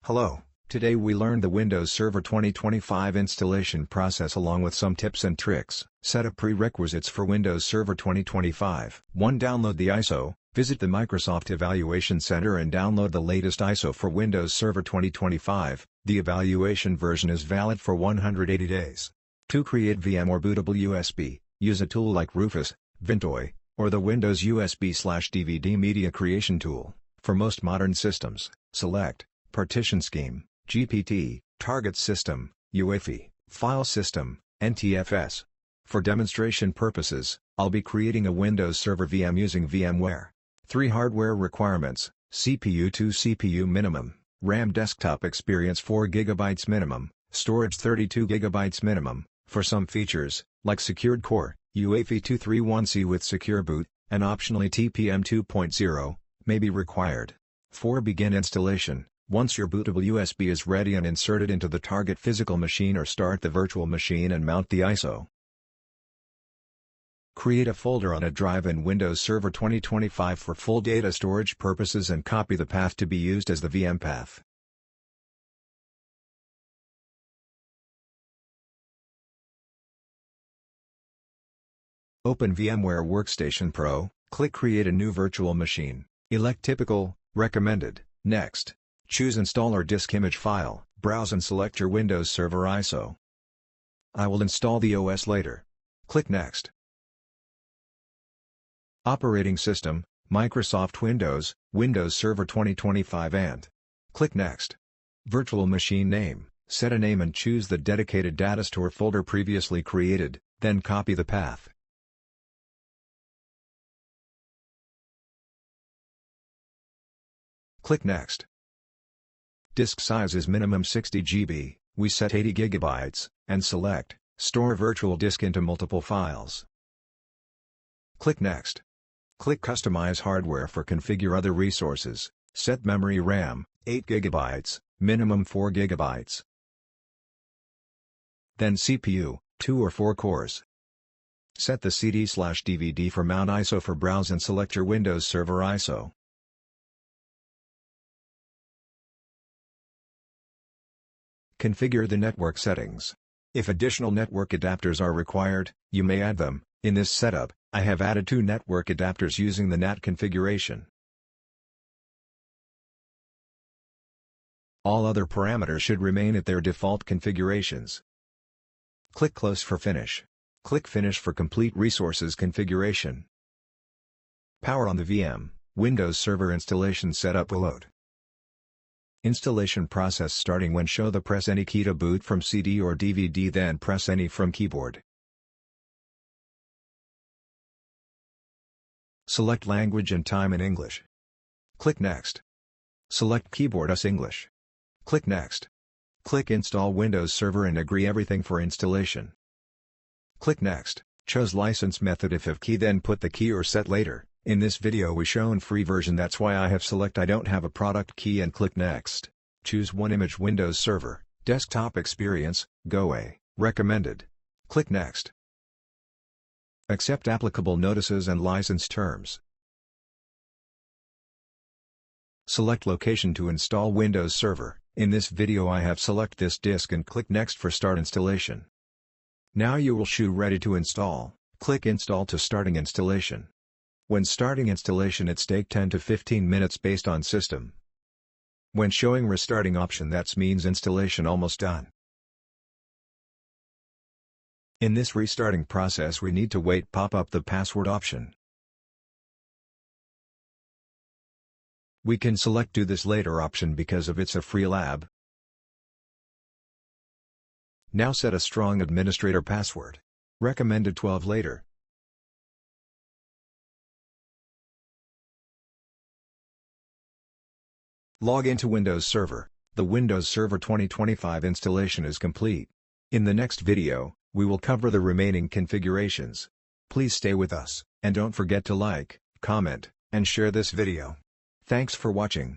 Hello, today we learned the Windows Server 2025 installation process along with some tips and tricks. Setup prerequisites for Windows Server 2025. 1. Download the ISO. Visit the Microsoft Evaluation Center and download the latest ISO for Windows Server 2025. The evaluation version is valid for 180 days. 2. Create VMware bootable USB. Use a tool like Rufus, Vintoy, or the Windows USB/DVD media creation tool. For most modern systems, select Partition Scheme, GPT, Target System, UEFI, File System, NTFS. For demonstration purposes, I'll be creating a Windows Server VM using VMware. 3. Hardware requirements: CPU 2 CPU minimum, RAM desktop experience 4 GB minimum, storage 32 GB minimum. For some features, like Secured Core, UEFI 231C with Secure Boot, and optionally TPM 2.0, may be required. 4. Begin installation. Once your bootable USB is ready and inserted into the target physical machine, or start the virtual machine and mount the ISO. Create a folder on a drive in Windows Server 2025 for full data storage purposes and copy the path to be used as the VM path. Open VMware Workstation Pro, click Create a new virtual machine, elect Typical, Recommended, Next. Choose Install or Disk Image File, browse and select your Windows Server ISO. I will install the OS later. Click Next. Operating System, Microsoft Windows, Windows Server 2025 and click Next. Virtual Machine Name, set a name and choose the dedicated data store folder previously created, then copy the path. Click Next. Disk size is minimum 60 GB, we set 80 GB, and select Store Virtual Disk into multiple files. Click Next. Click Customize Hardware for configure other resources, set memory RAM, 8 GB, minimum 4 GB. Then CPU, 2 or 4 cores. Set the CD/DVD for mount ISO for browse and select your Windows Server ISO. Configure the network settings. If additional network adapters are required, you may add them. In this setup, I have added 2 network adapters using the NAT configuration. All other parameters should remain at their default configurations. Click Close for finish. Click Finish for complete resources configuration. Power on the VM. Windows Server installation setup will load. Installation process starting when show the press any key to boot from CD or DVD, then press any from keyboard. Select language and time in English. Click Next. Select keyboard as English. Click Next. Click Install Windows Server and agree everything for installation. Click Next. Choose license method if key, then put the key or set later. In this video we shown free version, that's why I have select I don't have a product key and click Next. Choose one image Windows Server, desktop experience, GoA, recommended. Click Next. Accept applicable notices and license terms. Select location to install Windows Server. In this video I have select this disk and click Next for start installation. Now you will show ready to install. Click Install to starting installation. When starting installation it's take 10 to 15 minutes based on system. When showing restarting option, that means installation almost done. In this restarting process we need to wait pop up the password option. We can select do this later option because of it's a free lab. Now set a strong administrator password. Recommended 12 later. Log into Windows Server. The Windows Server 2025 installation is complete. In the next video, we will cover the remaining configurations. Please stay with us, and don't forget to like, comment, and share this video. Thanks for watching.